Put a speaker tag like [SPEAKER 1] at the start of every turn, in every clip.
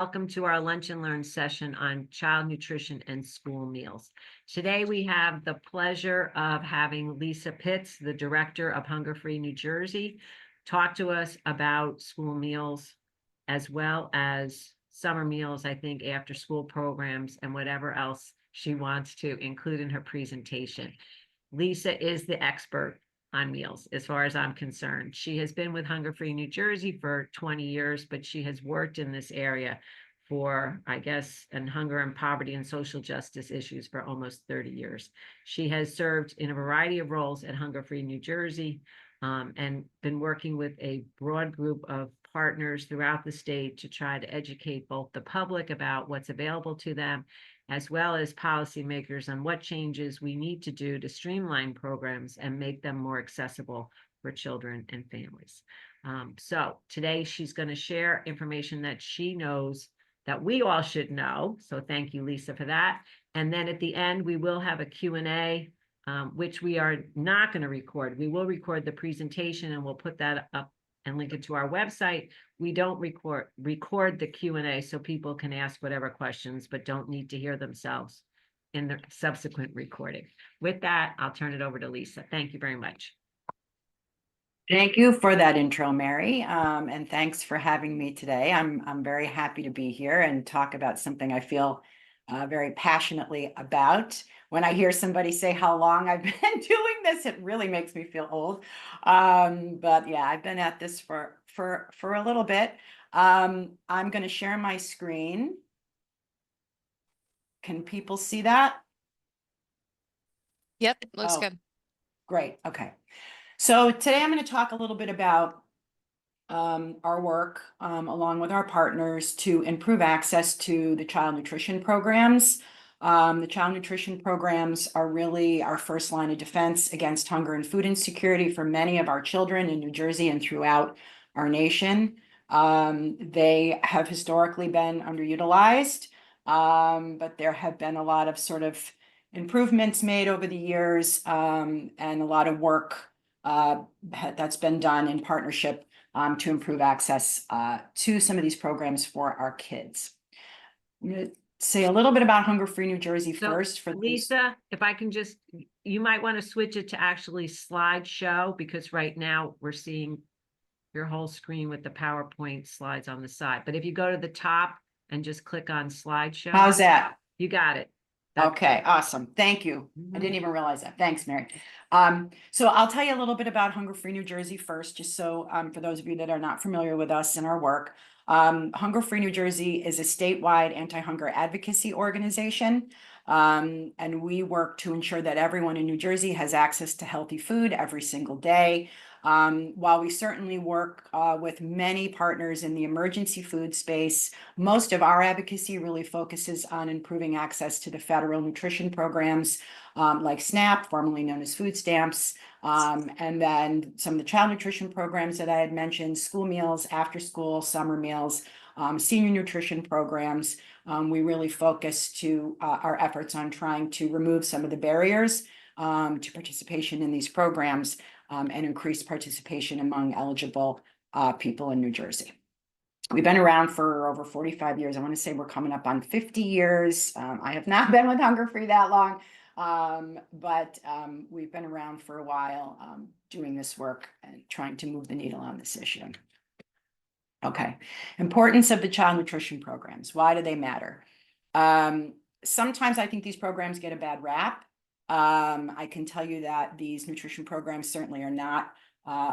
[SPEAKER 1] Welcome to our Lunch and Learn session on child nutrition and school meals. Today we have the pleasure of having Lisa Pitz, the director of Hunger Free New Jersey, talk to us about school meals as well as summer meals, I think, after school programs and whatever else she wants to include in her presentation. Lisa is the expert on meals, as far as I'm concerned. She has been with Hunger Free New Jersey for 20 years, but she has worked in this area for, I guess, and hunger and poverty and social justice issues for almost 30 years. She has served in a variety of roles at Hunger Free New Jersey and been working with a broad group of partners throughout the state to try to educate both the public about what's available to them, as well as policymakers on what changes we need to do to streamline programs and make them more accessible for children and families. So today she's going to share information that she knows that we all should know. So thank you, Lisa, for that. And then at the end, we will have a Q&A, which we are not going to record. We will record the presentation and we'll put that up and link it to our website. We don't record the Q&A so people can ask whatever questions, but don't need to hear themselves in the subsequent recording. With that, I'll turn it over to Lisa. Thank you very much.
[SPEAKER 2] Thank you for that intro, Mary, and thanks for having me today. I'm very happy to be here and talk about something I feel very passionately about. When I hear somebody say how long I've been doing this, it really makes me feel old. But yeah, I've been at this for a little bit. I'm going to share my screen. Can people see that?
[SPEAKER 3] Yep, looks good.
[SPEAKER 2] Great. Okay. So today I'm going to talk a little bit about our work along with our partners to improve access to the child nutrition programs. The child nutrition programs are really our first line of defense against hunger and food insecurity for many of our children in New Jersey and throughout our nation. They have historically been underutilized, but there have been a lot of sort of improvements made over the years and a lot of work that's been done in partnership to improve access to some of these programs for our kids. I'm going to say a little bit about Hunger Free New Jersey first. For
[SPEAKER 1] Lisa, if I can just, you might want to switch it to actually slideshow, because right now we're seeing your whole screen with the PowerPoint slides on the side. But if you go to the top and just click on slideshow.
[SPEAKER 2] How's that?
[SPEAKER 1] You got it.
[SPEAKER 2] Okay, awesome. Thank you. I didn't even realize that. Thanks, Mary. So I'll tell you a little bit about Hunger Free New Jersey first, just so for those of you that are not familiar with us and our work. Hunger Free New Jersey is a statewide anti-hunger advocacy organization, and we work to ensure that everyone in New Jersey has access to healthy food every single day. While we certainly work with many partners in the emergency food space, most of our advocacy really focuses on improving access to the federal nutrition programs like SNAP, formerly known as food stamps, and then some of the child nutrition programs that I had mentioned, school meals, after school, summer meals, senior nutrition programs. We really focus our efforts on trying to remove some of the barriers to participation in these programs and increase participation among eligible people in New Jersey. We've been around for over 45 years. I want to say we're coming up on 50 years. I have not been with Hunger Free that long, but we've been around for a while doing this work and trying to move the needle on this issue. Okay, importance of the child nutrition programs. Why do they matter? Sometimes I think these programs get a bad rap. I can tell you that these nutrition programs certainly are not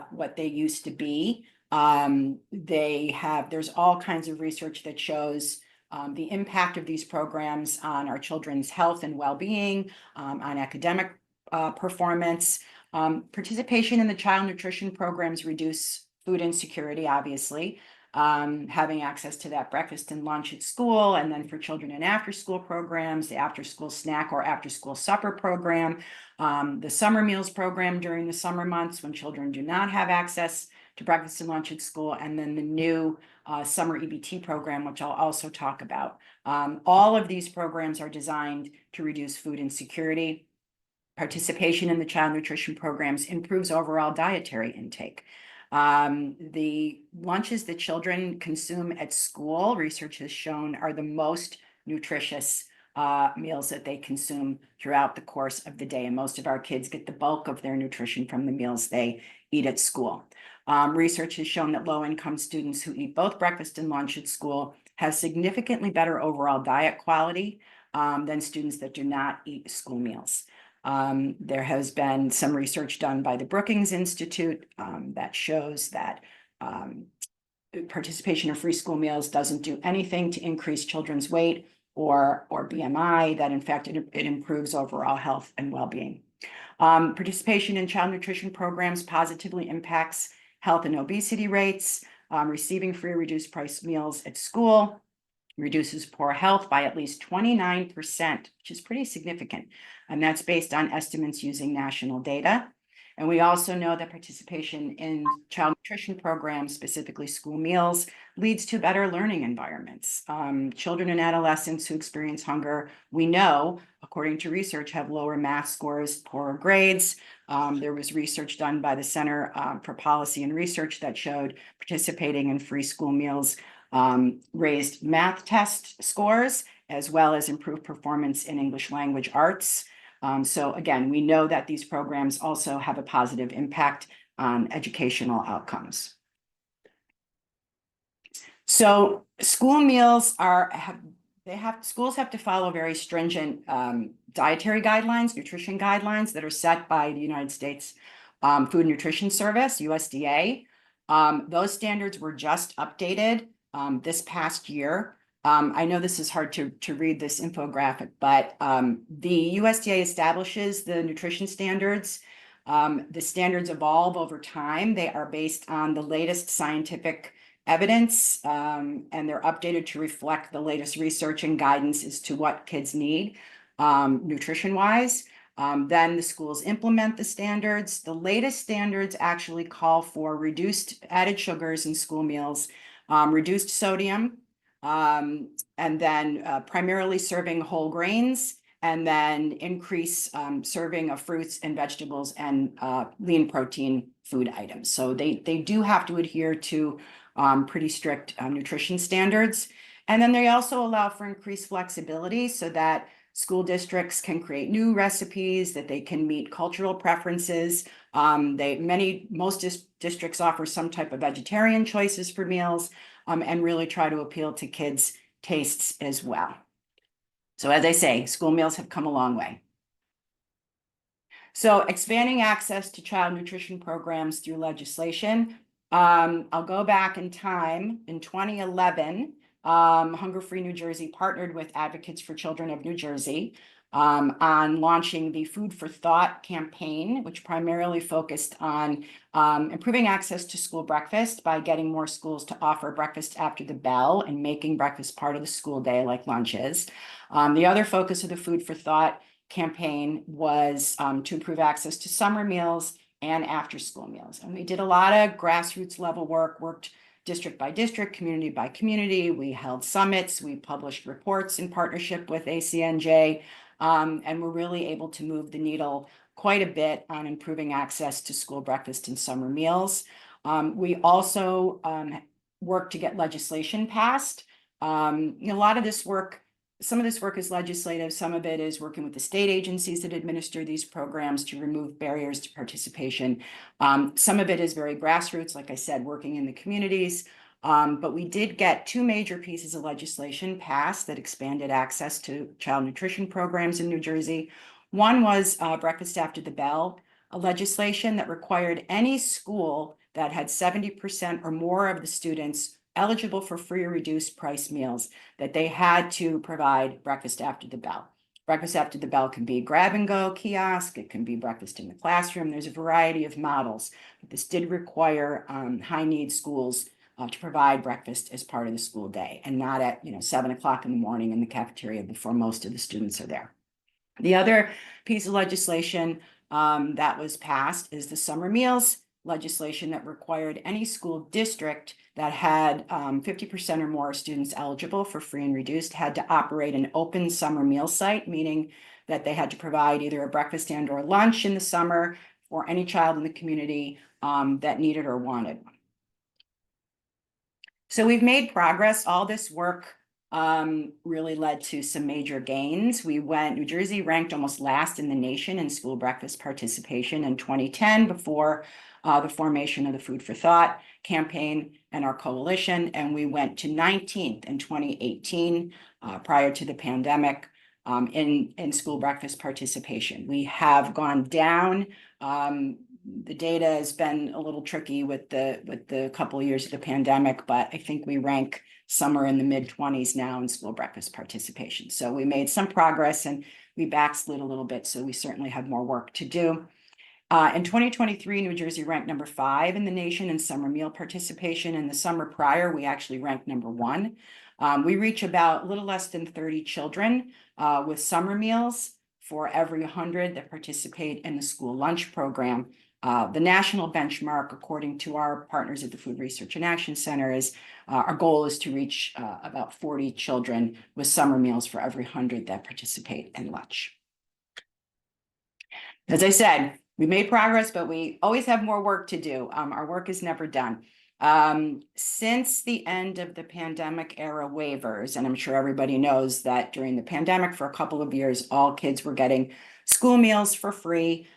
[SPEAKER 2] what they used to be. There's all kinds of research that shows the impact of these programs on our children's health and well-being, on academic performance. Participation in the child nutrition programs reduce food insecurity, obviously. Having access to that breakfast and lunch at school, and then for children in after-school programs, the after-school snack or after-school supper program, the summer meals program during the summer months when children do not have access to breakfast and lunch at school, and then the new summer EBT program, which I'll also talk about. All of these programs are designed to reduce food insecurity. Participation in the child nutrition programs improves overall dietary intake. The lunches that children consume at school, research has shown, are the most nutritious meals that they consume throughout the course of the day. And most of our kids get the bulk of their nutrition from the meals they eat at school. Research has shown that low-income students who eat both breakfast and lunch at school have significantly better overall diet quality than students that do not eat school meals. There has been some research done by the Brookings Institute that shows that participation in free school meals doesn't do anything to increase children's weight or BMI, that in fact it improves overall health and well-being. Participation in child nutrition programs positively impacts health and obesity rates. Receiving free or reduced price meals at school reduces poor health by at least 29%, which is pretty significant. And that's based on estimates using national data. And we also know that participation in child nutrition programs, specifically school meals, leads to better learning environments. Children and adolescents who experience hunger, we know, according to research, have lower math scores, poorer grades. There was research done by the Center for Policy and Research that showed participating in free school meals raised math test scores, as well as improved performance in English language arts. So again, we know that these programs also have a positive impact on educational outcomes. So school meals schools have to follow very stringent dietary guidelines, nutrition guidelines that are set by the United States Food and Nutrition Service, USDA. Those standards were just updated this past year. I know this is hard to read this infographic, but the USDA establishes the nutrition standards. The standards evolve over time. They are based on the latest scientific evidence, and they're updated to reflect the latest research and guidance as to what kids need nutrition-wise. Then the schools implement the standards. The latest standards actually call for reduced added sugars in school meals, reduced sodium, and then primarily serving whole grains, and then increase serving of fruits and vegetables and lean protein food items. So they do have to adhere to pretty strict nutrition standards. And then they also allow for increased flexibility so that school districts can create new recipes, that they can meet cultural preferences. Most districts offer some type of vegetarian choices for meals, and really try to appeal to kids' tastes as well. So as I say, school meals have come a long way. So expanding access to child nutrition programs through legislation. I'll go back in time. In 2011, Hunger Free New Jersey partnered with Advocates for Children of New Jersey on launching the Food for Thought campaign, which primarily focused on improving access to school breakfast by getting more schools to offer breakfast after the bell and making breakfast part of the school day like lunches. The other focus of the Food for Thought campaign was to improve access to summer meals and after school meals. And we did a lot of grassroots level work, worked district by district, community by community. We held summits, we published reports in partnership with ACNJ, and we're really able to move the needle quite a bit on improving access to school breakfast and summer meals. We also worked to get legislation passed. A lot of this work, some of this work is legislative, some of it is working with the state agencies that administer these programs to remove barriers to participation. Some of it is very grassroots, like I said, working in the communities. But we did get two major pieces of legislation passed that expanded access to child nutrition programs in New Jersey. One was breakfast after the bell, a legislation that required any school that had 70% or more of the students eligible for free or reduced price meals, that they had to provide breakfast after the bell. Breakfast after the bell can be grab and go kiosk, it can be breakfast in the classroom. There's a variety of models, but this did require high need schools to provide breakfast as part of the school day, and not at 7 o'clock in the morning in the cafeteria before most of the students are there. The other piece of legislation that was passed is the summer meals legislation that required any school district that had 50% or more students eligible for free and reduced had to operate an open summer meal site, meaning that they had to provide either a breakfast and or lunch in the summer for any child in the community that needed or wanted one. So we've made progress. All this work really led to some major gains. New Jersey ranked almost last in the nation in school breakfast participation in 2010 before the formation of the Food for Thought campaign and our coalition. And we went to 19th in 2018 prior to the pandemic in school breakfast participation. We have gone down. The data has been a little tricky with the couple of years of the pandemic, but I think we rank somewhere in the mid-20s now in school breakfast participation. So we made some progress and we backslid a little bit. So we certainly have more work to do. In 2023, New Jersey ranked number 5 in the nation in summer meal participation. In the summer prior, we actually ranked number 1. We reach about a little less than 30 children with summer meals for every 100 that participate in the school lunch program. The national benchmark, according to our partners at the Food Research and Action Center, is our goal is to reach about 40 children with summer meals for every 100 that participate in lunch. As I said, we made progress, but we always have more work to do. Our work is never done. Since the end of the pandemic era waivers, and I'm sure everybody knows that during the pandemic for a couple of years, all kids were getting school meals for free.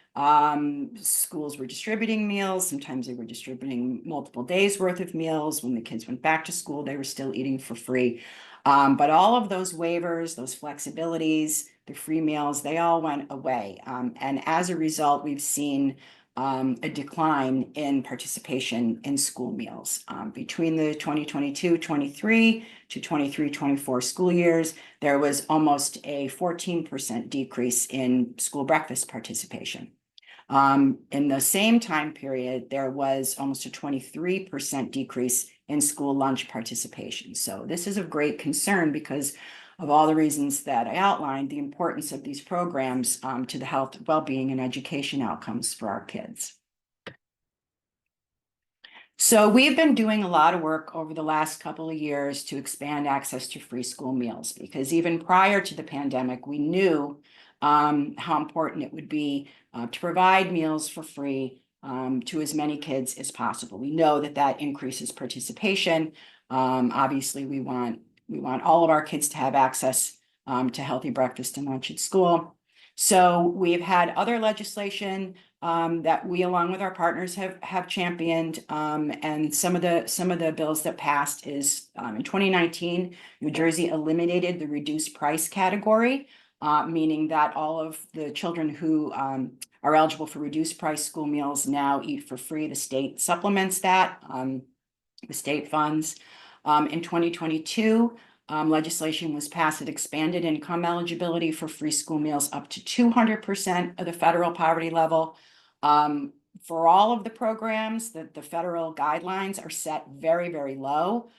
[SPEAKER 2] Schools were distributing meals. Sometimes they were distributing multiple days worth of meals. When the kids went back to school, they were still eating for free. But all of those waivers, those flexibilities, the free meals, they all went away. And as a result, we've seen a decline in participation in school meals. Between the 2022-23 to 23-24 school years, there was almost a 14% decrease in school breakfast participation. In the same time period, there was almost a 23% decrease in school lunch participation. So this is of great concern because of all the reasons that I outlined, the importance of these programs to the health, well-being, and education outcomes for our kids. So we've been doing a lot of work over the last couple of years to expand access to free school meals, because even prior to the pandemic, we knew how important it would be to provide meals for free to as many kids as possible. We know that that increases participation. Obviously, we want all of our kids to have access to healthy breakfast and lunch at school. So we've had other legislation that we, along with our partners, have championed. And some of the bills that passed is in 2019, New Jersey eliminated the reduced price category, meaning that all of the children who are eligible for reduced price school meals now eat for free. The state supplements that, the state funds. In 2022, legislation was passed that expanded income eligibility for free school meals up to 200% of the federal poverty level. For all of the programs, the federal guidelines are set very, very low.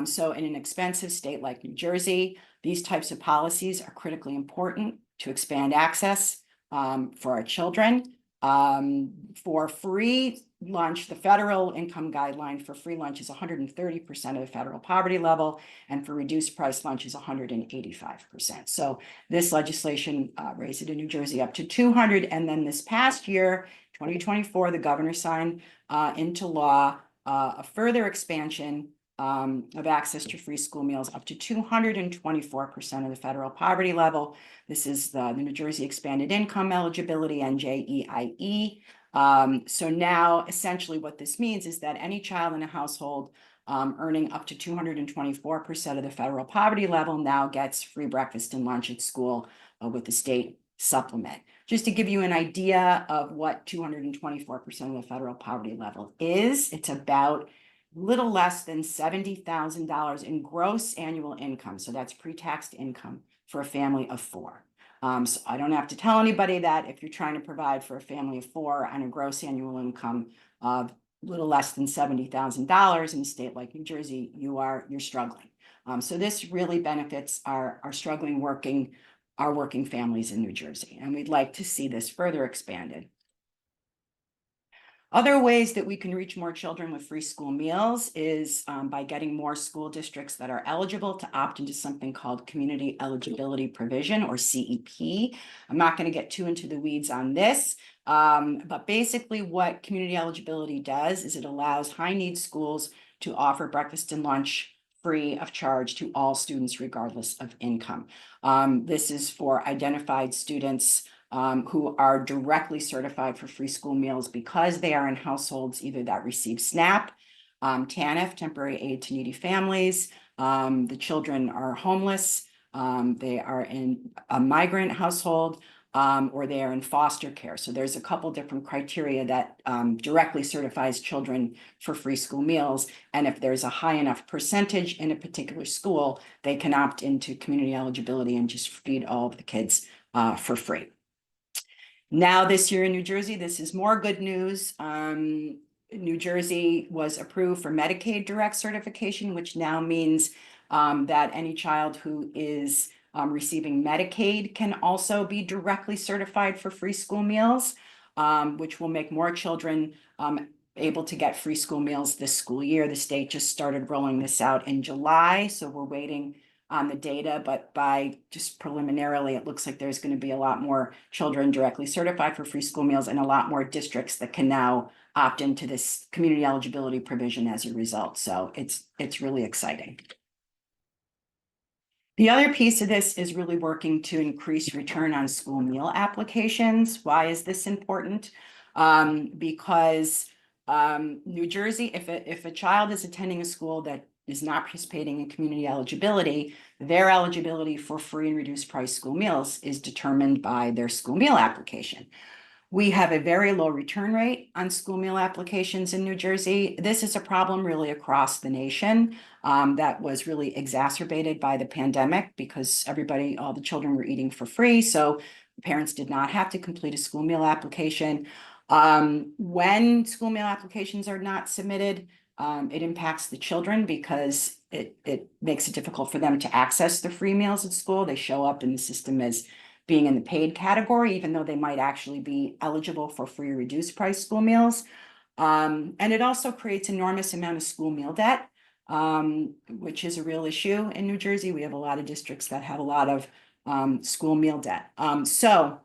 [SPEAKER 2] So in an expensive state like New Jersey, these types of policies are critically important to expand access for our children. For free lunch, the federal income guideline for free lunch is 130% of the federal poverty level, and for reduced price lunch is 185%. So this legislation raised it in New Jersey up to 200. And then this past year, 2024, the governor signed into law a further expansion of access to free school meals up to 224% of the federal poverty level. This is the New Jersey Expanded Income Eligibility, NJEIE. So now essentially what this means is that any child in a household earning up to 224% of the federal poverty level now gets free breakfast and lunch at school with the state supplement. Just to give you an idea of what 224% of the federal poverty level is, it's about little less than $70,000 in gross annual income. So that's pre-tax income for a family of 4. So I don't have to tell anybody that if you're trying to provide for a family of 4 on a gross annual income of little less than $70,000 in a state like New Jersey, you're struggling. So this really benefits our struggling working families in New Jersey, and we'd like to see this further expanded. Other ways that we can reach more children with free school meals is by getting more school districts that are eligible to opt into something called Community Eligibility Provision, or CEP. I'm not going to get too into the weeds on this, but basically what community eligibility does is it allows high-need schools to offer breakfast and lunch free of charge to all students regardless of income. This is for identified students who are directly certified for free school meals because they are in households either that receive SNAP, TANF, temporary aid to needy families. The children are homeless. They are in a migrant household, or they are in foster care. So there's a couple different criteria that directly certifies children for free school meals. And if there's a high enough percentage in a particular school, they can opt into community eligibility and just feed all of the kids for free. Now, this year in New Jersey, this is more good news. New Jersey was approved for Medicaid direct certification, which now means that any child who is receiving Medicaid can also be directly certified for free school meals, which will make more children able to get free school meals this school year. The state just started rolling this out in July, so we're waiting on the data, but by just preliminarily, it looks like there's going to be a lot more children directly certified for free school meals and a lot more districts that can now opt into this community eligibility provision as a result. So it's really exciting. The other piece of this is really working to increase return on school meal applications. Why is this important? Because New Jersey, if a child is attending a school that is not participating in community eligibility, their eligibility for free and reduced price school meals is determined by their school meal application. We have a very low return rate on school meal applications in New Jersey. This is a problem really across the nation that was really exacerbated by the pandemic because all the children were eating for free. So parents did not have to complete a school meal application. When school meal applications are not submitted, it impacts the children because it makes it difficult for them to access the free meals at school. They show up in the system as being in the paid category, even though they might actually be eligible for free or reduced price school meals. And it also creates enormous amount of school meal debt, which is a real issue in New Jersey. We have a lot of districts that have a lot of school meal debt. So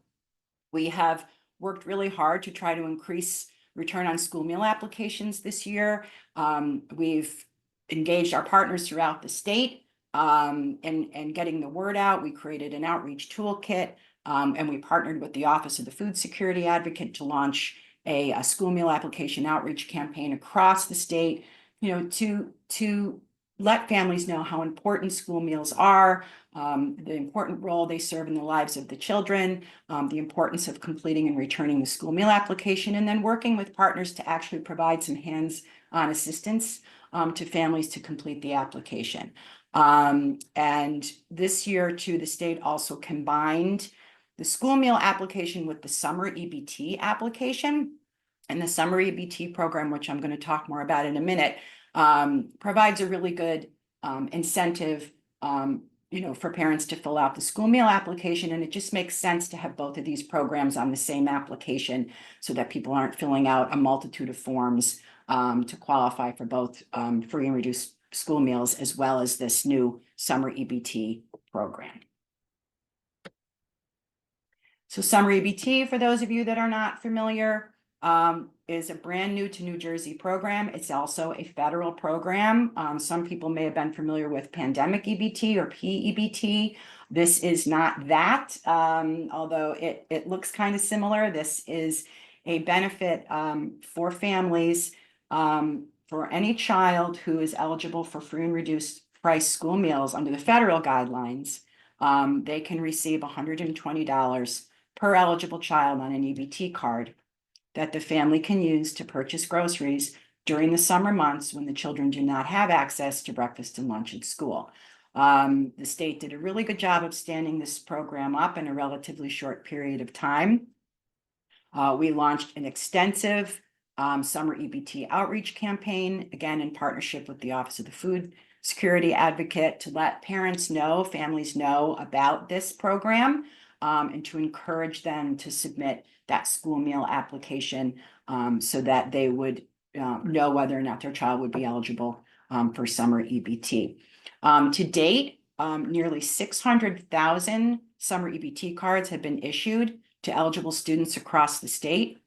[SPEAKER 2] we have worked really hard to try to increase return on school meal applications this year. We've engaged our partners throughout the state and getting the word out. We created an outreach toolkit, and we partnered with the Office of the Food Security Advocate to launch a school meal application outreach campaign across the state, to let families know how important school meals are, the important role they serve in the lives of the children, the importance of completing and returning the school meal application, and then working with partners to actually provide some hands-on assistance to families to complete the application. And this year too, the state also combined the school meal application with the summer EBT application. And the summer EBT program, which I'm going to talk more about in a minute, provides a really good incentive, for parents to fill out the school meal application. And it just makes sense to have both of these programs on the same application so that people aren't filling out a multitude of forms to qualify for both free and reduced school meals, as well as this new summer EBT program. So summer EBT, for those of you that are not familiar, is a brand new to New Jersey program. It's also a federal program. Some people may have been familiar with pandemic EBT or PEBT. This is not that, although it looks kind of similar. This is a benefit for families for any child who is eligible for free and reduced price school meals under the federal guidelines. They can receive $120 per eligible child on an EBT card that the family can use to purchase groceries during the summer months when the children do not have access to breakfast and lunch at school. The state did a really good job of standing this program up in a relatively short period of time. We launched an extensive summer EBT outreach campaign, again, in partnership with the Office of the Food Security Advocate, to let parents know, families know about this program. and to encourage them to submit that school meal application so that they would know whether or not their child would be eligible for summer EBT. To date, nearly 600,000 summer EBT cards have been issued to eligible students across the state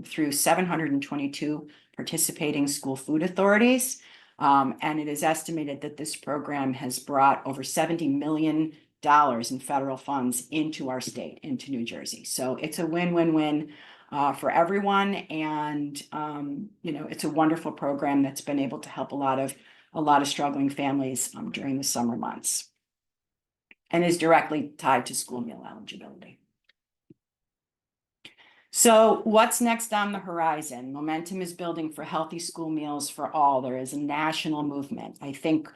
[SPEAKER 2] through 722 participating school food authorities. And it is estimated that this program has brought over $70 million in federal funds into our state, into New Jersey. So it's a win-win-win for everyone. And, it's a wonderful program that's been able to help a lot of struggling families during the summer months and is directly tied to school meal eligibility. So what's next on the horizon? Momentum is building for healthy school meals for all. There is a national movement. I think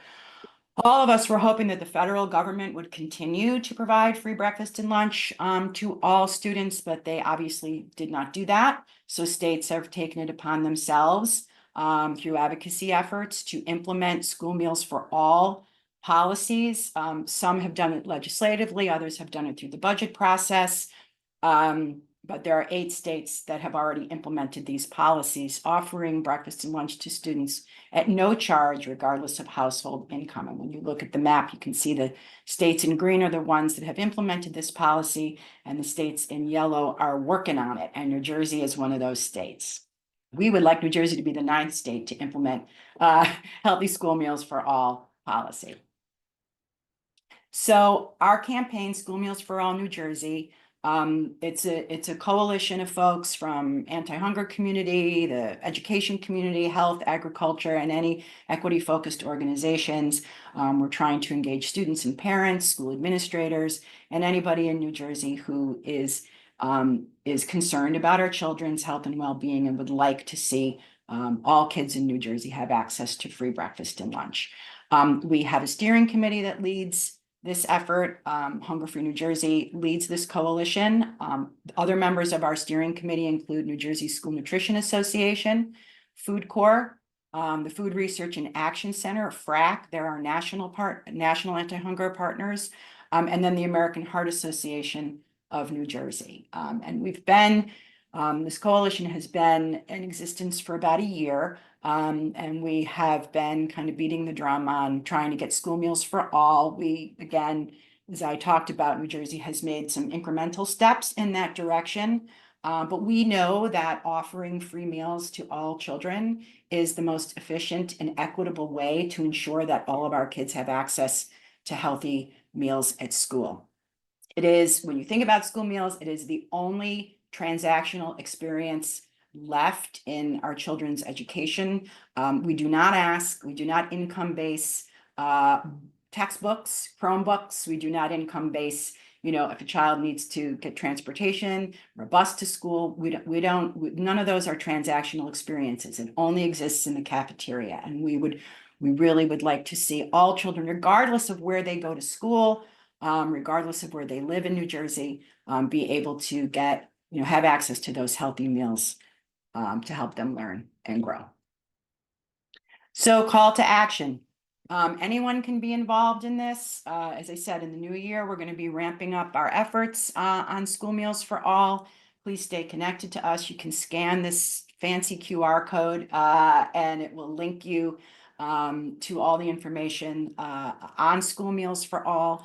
[SPEAKER 2] all of us were hoping that the federal government would continue to provide free breakfast and lunch to all students, but they obviously did not do that. So states have taken it upon themselves through advocacy efforts to implement school meals for all policies. Some have done it legislatively, others have done it through the budget process. But there are 8 states that have already implemented these policies, offering breakfast and lunch to students at no charge, regardless of household income. And when you look at the map, you can see the states in green are the ones that have implemented this policy, and the states in yellow are working on it. And New Jersey is one of those states. We would like New Jersey to be the 9th state to implement healthy school meals for all policy. So our campaign, School Meals for All New Jersey, it's a coalition of folks from anti-hunger community, the education community, health, agriculture, and any equity-focused organizations. We're trying to engage students and parents, school administrators, and anybody in New Jersey who is concerned about our children's health and well-being and would like to see all kids in New Jersey have access to free breakfast and lunch. We have a steering committee that leads this effort. Hunger Free New Jersey leads this coalition. Other members of our steering committee include New Jersey School Nutrition Association, Food Corps, the Food Research and Action Center, FRAC, they're our national anti-hunger partners, and then the American Heart Association of New Jersey. And we've been, this coalition has been in existence for about a year. And we have been kind of beating the drum on trying to get school meals for all. We, again, as I talked about, New Jersey has made some incremental steps in that direction. But we know that offering free meals to all children is the most efficient and equitable way to ensure that all of our kids have access to healthy meals at school. It is, when you think about school meals, it is the only transactional experience left in our children's education. We do not income base textbooks, Chromebooks. We do not income base, if a child needs to get transportation or a bus to school, none of those are transactional experiences. It only exists in the cafeteria. And we really would like to see all children, regardless of where they go to school, regardless of where they live in New Jersey, be able to get, have access to those healthy meals to help them learn and grow. So call to action. Anyone can be involved in this. As I said, in the new year, we're going to be ramping up our efforts on School Meals for All. Please stay connected to us. You can scan this fancy QR code and it will link you to all the information on School Meals for All.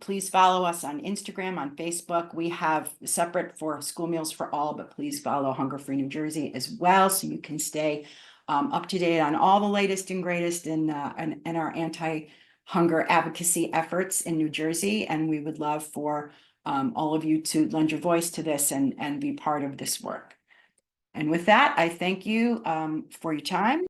[SPEAKER 2] Please follow us on Instagram, on Facebook. We have separate for School Meals for All, but please follow Hunger Free New Jersey as well, so you can stay up to date on all the latest and greatest in our anti-hunger advocacy efforts in New Jersey. And we would love for all of you to lend your voice to this and be part of this work. And with that, I thank you for your time.